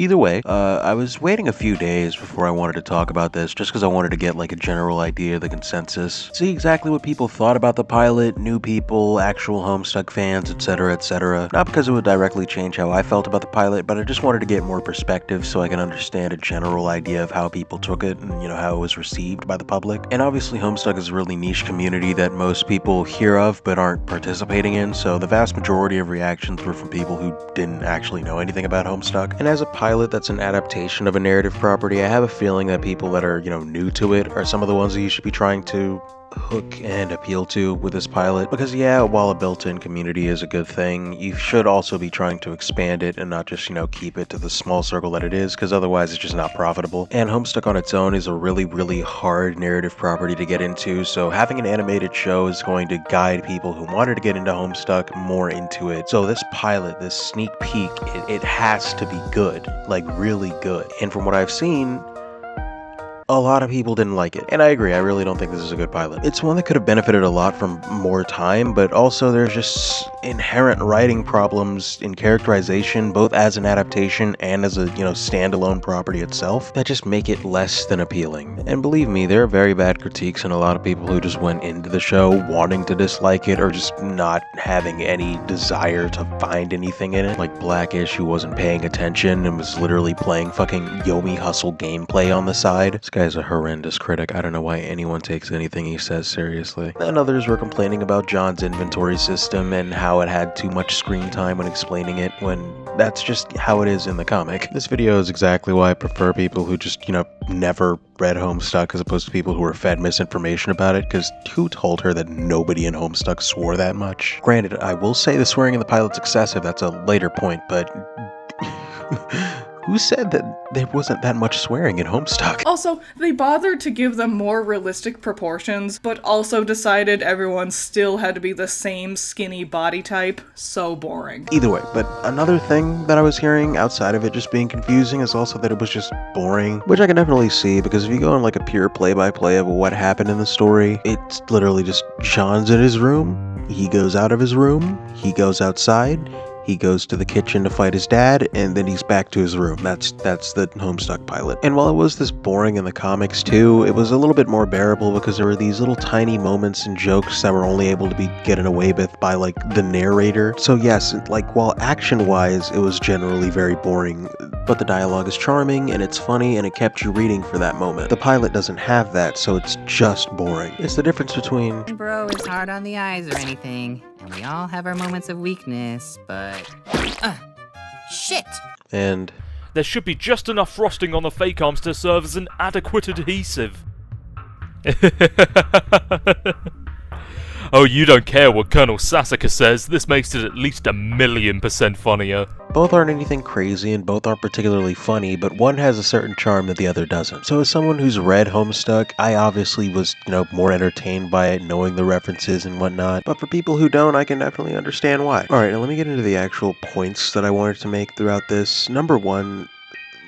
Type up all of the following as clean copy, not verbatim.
Either way, I was waiting a few days before I wanted to talk about this, just because I wanted to get like a general idea of the consensus, see exactly what people thought about the pilot, new people, actual Homestuck fans, etc., etc. Not because it would directly change how I felt about the pilot, but I just wanted to get more perspective so I can understand a general idea of how people took it and, how it was received by the public. And obviously Homestuck is a really niche community that most people hear of but aren't participating in, so the vast majority of reactions were from people who didn't actually know anything about Homestuck. And as a pilot that's an adaptation of a narrative property, I have a feeling that people that are, new to it are some of the ones that you should be trying to hook and appeal to with this pilot, because yeah, while a built-in community is a good thing, you should also be trying to expand it and not just, keep it to the small circle that it is, because otherwise it's just not profitable. And Homestuck on its own is a really hard narrative property to get into, so having an animated show is going to guide people who wanted to get into Homestuck more into it. So this pilot, this sneak peek, it has to be good, like really good. And from what I've seen, a lot of people didn't like it. And I agree, I really don't think this is a good pilot. It's one that could have benefited a lot from more time, but also there's just inherent writing problems in characterization, both as an adaptation and as a, standalone property itself, that just make it less than appealing. And believe me, there are very bad critiques and a lot of people who just went into the show wanting to dislike it or just not having any desire to find anything in it. Like Blackish, who wasn't paying attention and was literally playing fucking Yomi Hustle gameplay on the side. This guy's a horrendous critic. I don't know why anyone takes anything he says seriously. And others were complaining about John's inventory system and how it had too much screen time when explaining it, when that's just how it is in the comic. This video is exactly why I prefer people who just, never read Homestuck as opposed to people who were fed misinformation about it, because who told her that nobody in Homestuck swore that much? Granted, I will say the swearing in the pilot's excessive, that's a later point, but who said that there wasn't that much swearing in Homestuck? Also, they bothered to give them more realistic proportions, but also decided everyone still had to be the same skinny body type. So boring. Either way, but another thing that I was hearing outside of it just being confusing is also that it was just boring, which I can definitely see, because if you go on like a pure play-by-play of what happened in the story, it's literally just John's in his room, he goes out of his room, he goes outside, he goes to the kitchen to fight his dad, and then he's back to his room. That's the Homestuck pilot. And while it was this boring in the comics too, it was a little bit more bearable because there were these little tiny moments and jokes that were only able to be gotten away with by like the narrator. So yes, like while action-wise it was generally very boring, but the dialogue is charming and it's funny and it kept you reading for that moment. The pilot doesn't have that, so it's just boring. It's the difference between bro is hard on the eyes or anything, and we all have our moments of weakness, but shit. And there should be just enough frosting on the fake arms to serve as an adequate adhesive. Oh, you don't care what Colonel Sasaka says. This makes it at least 1,000,000% funnier. both aren't anything crazy and both aren't particularly funny, but one has a certain charm that the other doesn't. So as someone who's read Homestuck, I obviously was, more entertained by it, knowing the references and whatnot, but for people who don't, I can definitely understand why. Alright, now let me get into the actual points that I wanted to make throughout this. Number one,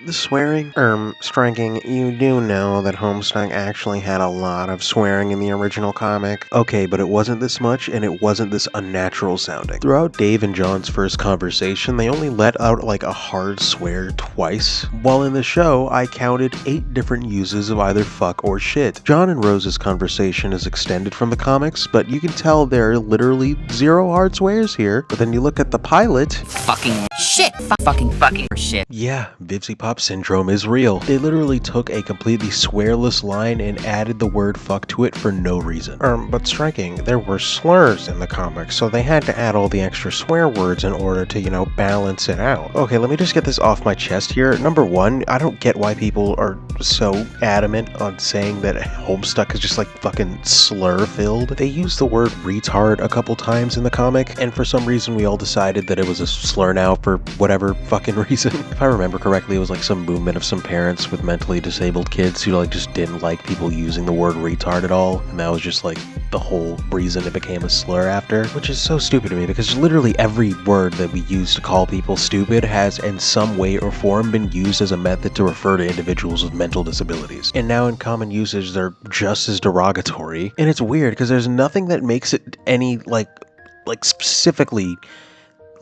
the swearing. Striking, you do know that Homestuck actually had a lot of swearing in the original comic. Okay, but it wasn't this much, and it wasn't this unnatural sounding. Throughout Dave and John's first conversation, they only let out like a hard swear twice, while in the show, I counted 8 different uses of either fuck or shit. John and Rose's conversation is extended from the comics, but you can tell there are literally 0 hard swears here, but then you look at the pilot. Fucking shit. Fucking shit. Yeah, Vivsy Pop syndrome is real. They literally took a completely swearless line and added the word fuck to it for no reason. But striking, there were slurs in the comics, so they had to add all the extra swear words in order to, balance it out. Okay, let me just get this off my chest here. Number one, I don't get why people are so adamant on saying that Homestuck is just like fucking slur-filled. They used the word retard a couple times in the comic, and for some reason we all decided that it was a slur now for whatever fucking reason. If I remember correctly, it was like some movement of some parents with mentally disabled kids who just didn't like people using the word retard at all, and that was just like the whole reason it became a slur after, which is so stupid to me because literally every word that we use to call people stupid has in some way or form been used as a method to refer to individuals with mental disabilities, and now in common usage they're just as derogatory. And it's weird because there's nothing that makes it any like specifically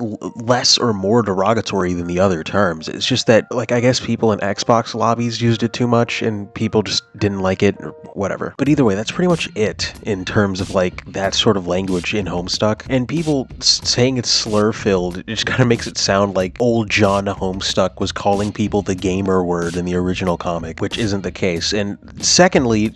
less or more derogatory than the other terms. It's just that, like, I guess people in Xbox lobbies used it too much and people just didn't like it or whatever. But either way, that's pretty much it in terms of, like, that sort of language in Homestuck. And people saying it's slur-filled, it just kind of makes it sound like old John Homestuck was calling people the gamer word in the original comic, which isn't the case. And secondly,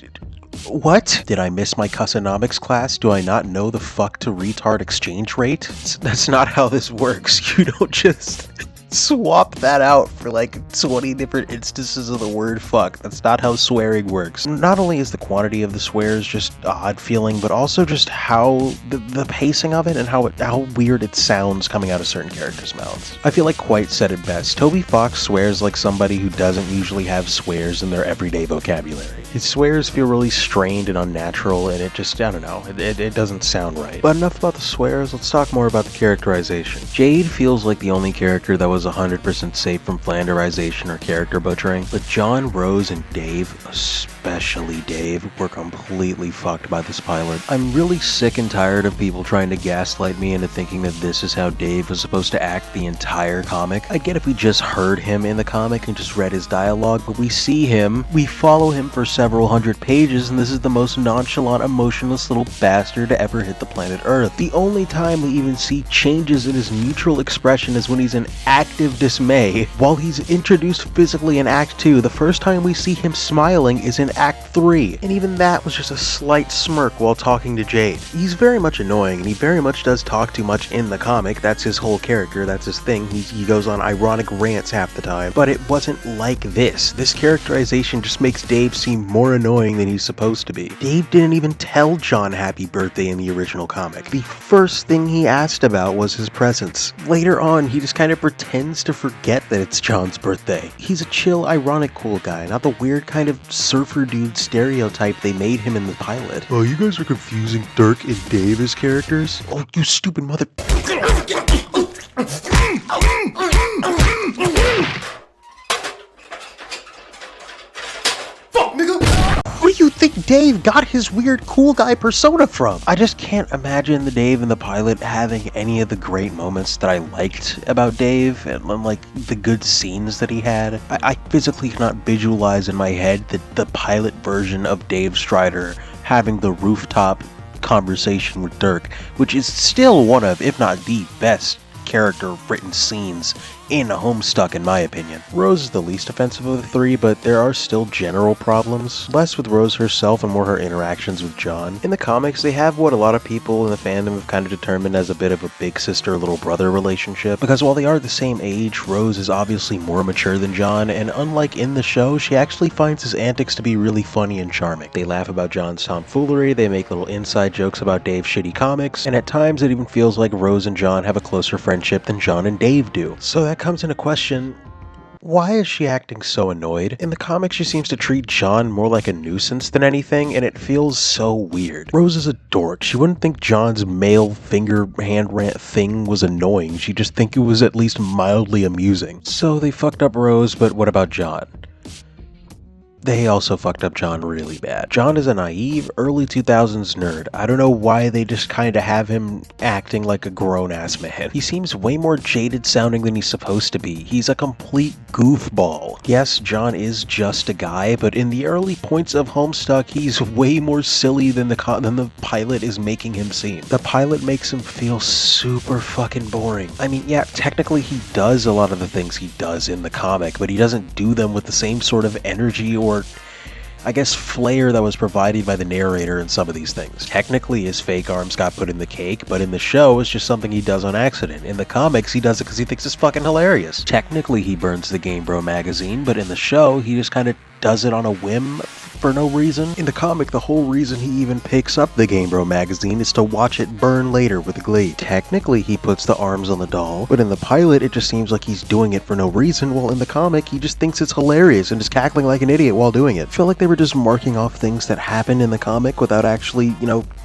what? Did I miss my cussonomics class? Do I not know the fuck to retard exchange rate? That's not how this works. You don't just swap that out for like 20 different instances of the word fuck. That's not how swearing works. Not only is the quantity of the swears just odd feeling, but also just how the pacing of it and how weird it sounds coming out of certain characters' mouths. I feel like Quite said it best. Toby Fox swears like somebody who doesn't usually have swears in their everyday vocabulary. His swears feel really strained and unnatural, and it just, I don't know, it doesn't sound right. But enough about the swears, let's talk more about the characterization. Jade feels like the only character that was 100% safe from flanderization or character butchering, but John, Rose, and Dave, especially Dave, were completely fucked by this pilot. I'm really sick and tired of people trying to gaslight me into thinking that this is how Dave was supposed to act the entire comic. I get if we just heard him in the comic and just read his dialogue, but we see him, we follow him for several hundred pages, and this is the most nonchalant, emotionless little bastard to ever hit the planet Earth. The only time we even see changes in his neutral expression is when he's in active dismay. While he's introduced physically in Act 2, the first time we see him smiling is in Act 3, and even that was just a slight smirk while talking to Jade. He's very much annoying, and he very much does talk too much in the comic. That's his whole character, that's his thing. He goes on ironic rants half the time, but it wasn't like this. This characterization just makes Dave seem more annoying than he's supposed to be. Dave didn't even tell John happy birthday in the original comic. The first thing he asked about was his presents. Later on, he just kind of pretends to forget that it's John's birthday. He's a chill, ironic, cool guy, not the weird kind of surfer dude stereotype they made him in the pilot. Oh, you guys are confusing Dirk and Dave as characters? Oh, you stupid mother... Where do you think Dave got his weird cool guy persona from? I just can't imagine the Dave in the pilot having any of the great moments that I liked about Dave and like the good scenes that he had. I physically cannot visualize in my head the pilot version of Dave Strider having the rooftop conversation with Dirk, which is still one of, if not the best character written scenes in Homestuck, in my opinion. Rose is the least offensive of the three, but there are still general problems, less with Rose herself and more her interactions with John. In the comics, they have what a lot of people in the fandom have kind of determined as a bit of a big sister, little brother relationship, because while they are the same age, Rose is obviously more mature than John, and unlike in the show, she actually finds his antics to be really funny and charming. They laugh about John's tomfoolery, they make little inside jokes about Dave's shitty comics, and at times it even feels like Rose and John have a closer friendship than John and Dave do. So that comes into question, why is she acting so annoyed? In the comics, she seems to treat John more like a nuisance than anything, and it feels so weird. Rose is a dork. She wouldn't think John's male finger hand rant thing was annoying. She'd just think it was at least mildly amusing. So they fucked up Rose, but what about John? They also fucked up John really bad. John is a naive, early 2000s nerd. I don't know why they just kinda have him acting like a grown-ass man. He seems way more jaded sounding than he's supposed to be. He's a complete goofball. Yes, John is just a guy, but in the early points of Homestuck, he's way more silly than the pilot is making him seem. The pilot makes him feel super fucking boring. I mean, yeah, technically he does a lot of the things he does in the comic, but he doesn't do them with the same sort of energy or I guess flair that was provided by the narrator in some of these things. Technically his fake arms got put in the cake, but in the show it's just something he does on accident. In the comics he does it because he thinks it's fucking hilarious. Technically he burns the Game Bro magazine, but in the show he just kind of does it on a whim for no reason. In the comic, the whole reason he even picks up the Game Bro magazine is to watch it burn later with glee. Technically, he puts the arms on the doll, but in the pilot, it just seems like he's doing it for no reason, while in the comic, he just thinks it's hilarious and is cackling like an idiot while doing it. I feel like they were just marking off things that happen in the comic without actually,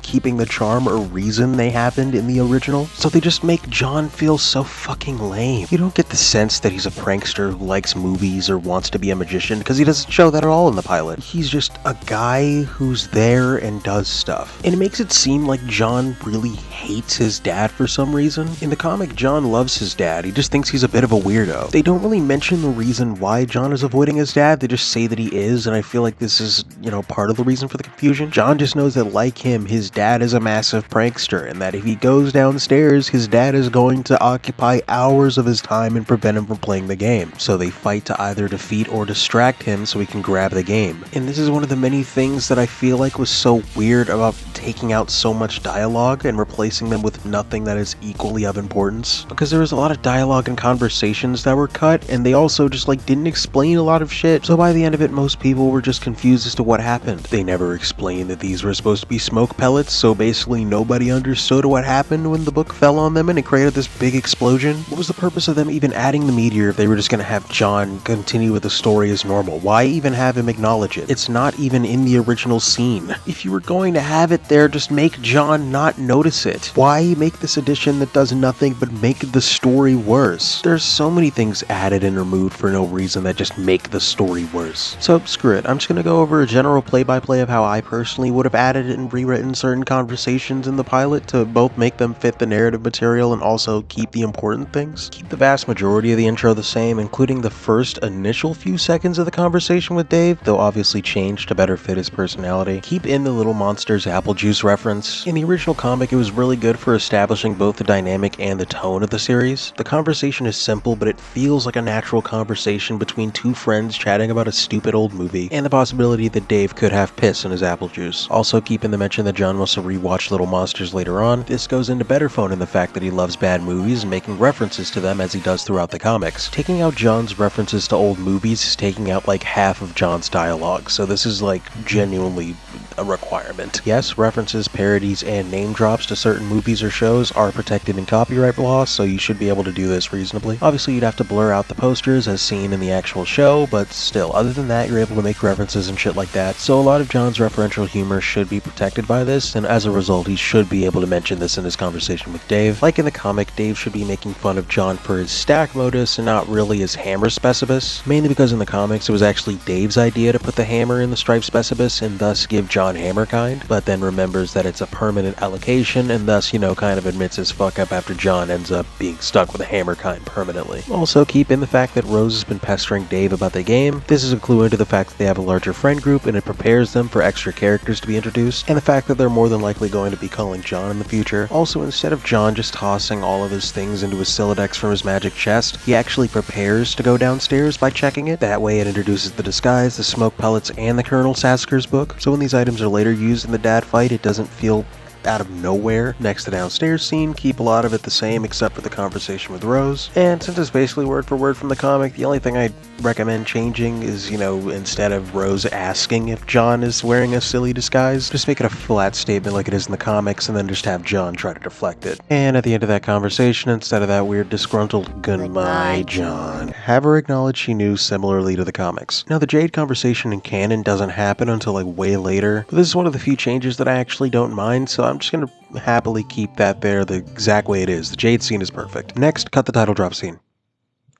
keeping the charm or reason they happened in the original. So they just make John feel so fucking lame. You don't get the sense that he's a prankster who likes movies or wants to be a magician, because he doesn't show that at all in the pilot. He's just a guy who's there and does stuff. And it makes it seem like John really hates his dad for some reason. In the comic, John loves his dad. He just thinks he's a bit of a weirdo. They don't really mention the reason why John is avoiding his dad. They just say that he is, and I feel like this is, part of the reason for the confusion. John just knows that, like him, his dad is a massive prankster, and that if he goes downstairs, his dad is going to occupy hours of his time and prevent him from playing the game. So they fight to either defeat or distract him so he can grab the game. And this is one of the many things that I feel like was so weird about taking out so much dialogue and replacing them with nothing that is equally of importance. Because there was a lot of dialogue and conversations that were cut, and they also just didn't explain a lot of shit. So by the end of it, most people were just confused as to what happened. They never explained that these were supposed to be smoke pellets, so basically nobody understood what happened when the book fell on them and it created this big explosion. What was the purpose of them even adding the meteor if they were just gonna have John continue with the story as normal? Why even have him acknowledge it? It's not even in the original scene. If you were going to have it there, just make John not notice it. Why make this addition that does nothing but make the story worse? There's so many things added and removed for no reason that just make the story worse. So screw it. I'm just gonna go over a general play-by-play of how I personally would have added and rewritten certain conversations in the pilot to both make them fit the narrative material and also keep the important things. Keep the vast majority of the intro the same, including the first initial few seconds of the conversation with Dave, though obviously changed to better fit his personality. Keep in the Little Monsters apple juice reference. In the original comic, it was really good for establishing both the dynamic and the tone of the series. The conversation is simple, but it feels like a natural conversation between two friends chatting about a stupid old movie, and the possibility that Dave could have piss in his apple juice. Also keep in the mention that John wants to rewatch Little Monsters later on. This goes into better phone in the fact that he loves bad movies and making references to them as he does throughout the comics. Taking out John's references to old movies is taking out half of John's dialogue, so this is genuinely a requirement. Yes, references, parodies, and name drops to certain movies or shows are protected in copyright law, so you should be able to do this reasonably. Obviously, you'd have to blur out the posters as seen in the actual show, but still, other than that, you're able to make references and shit like that. So a lot of John's referential humor should be protected by this, and as a result, he should be able to mention this in his conversation with Dave. Like in the comic, Dave should be making fun of John for his stack modus and not really his hammer specibus, mainly because in the comics, it was actually Dave's idea to put the hammer in the stripe specibus and thus give John hammer kind, but then remembers that it's a permanent allocation and thus, kind of admits his fuck up after John ends up being stuck with a hammer kind permanently. Also keep in the fact that Rose has been pestering Dave about the game. This is a clue into the fact that they have a larger friend group and it prepares them for extra characters to be introduced, and the fact that they're more than likely going to be calling John in the future. Also, instead of John just tossing all of his things into his Silodex from his magic chest, he actually prepares to go downstairs by checking it. That way it introduces the disguise, the smoke pellets, and the Colonel Sasker's book, so when these items are later used in the dad fight, it doesn't feel out of nowhere. Next to downstairs scene, keep a lot of it the same except for the conversation with Rose. And since it's basically word for word from the comic, the only thing I'd recommend changing is, instead of Rose asking if John is wearing a silly disguise, just make it a flat statement like it is in the comics and then just have John try to deflect it. And at the end of that conversation, instead of that weird disgruntled goodbye John, have her acknowledge she knew similarly to the comics. Now the Jade conversation in canon doesn't happen until way later, but this is one of the few changes that I actually don't mind, so I'm just gonna happily keep that there the exact way it is. The Jade scene is perfect. Next, cut the title drop scene.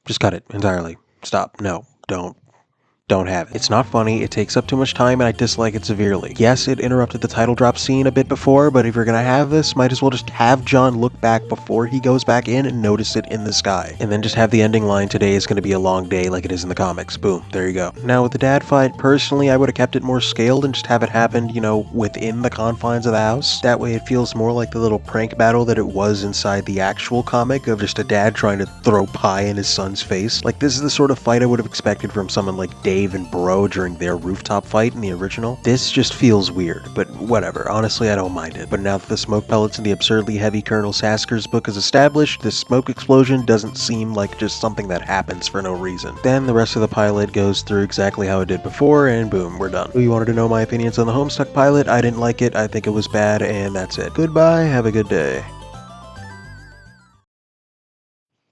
Just cut it entirely. Stop. No, don't have it. It's not funny, it takes up too much time, and I dislike it severely. Yes, it interrupted the title drop scene a bit before, but if you're gonna have this, might as well just have John look back before he goes back in and notice it in the sky. And then just have the ending line, "Today is gonna be a long day," like it is in the comics. Boom, there you go. Now with the dad fight, personally, I would have kept it more scaled and just have it happen, within the confines of the house. That way it feels more like the little prank battle that it was inside the actual comic of just a dad trying to throw pie in his son's face. This is the sort of fight I would have expected from someone like Dave and Bro during their rooftop fight in the original. This just feels weird, but whatever, honestly I don't mind it. But now that the smoke pellets in the absurdly heavy Colonel Sasker's book is established, this smoke explosion doesn't seem like just something that happens for no reason. Then the rest of the pilot goes through exactly how it did before, and boom, we're done. You wanted to know my opinions on the Homestuck pilot? I didn't like it, I think it was bad, and that's it. Goodbye, have a good day.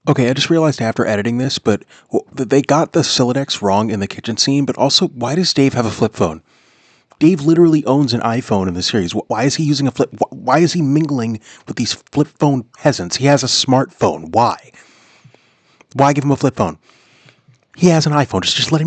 Okay, I just realized after editing this, but they got the Silodex wrong in the kitchen scene, but also, why does Dave have a flip phone? Dave literally owns an iPhone in the series. Why is he using a flip? Why is he mingling with these flip phone peasants? He has a smartphone. Why? Why give him a flip phone? He has an iPhone. Just let him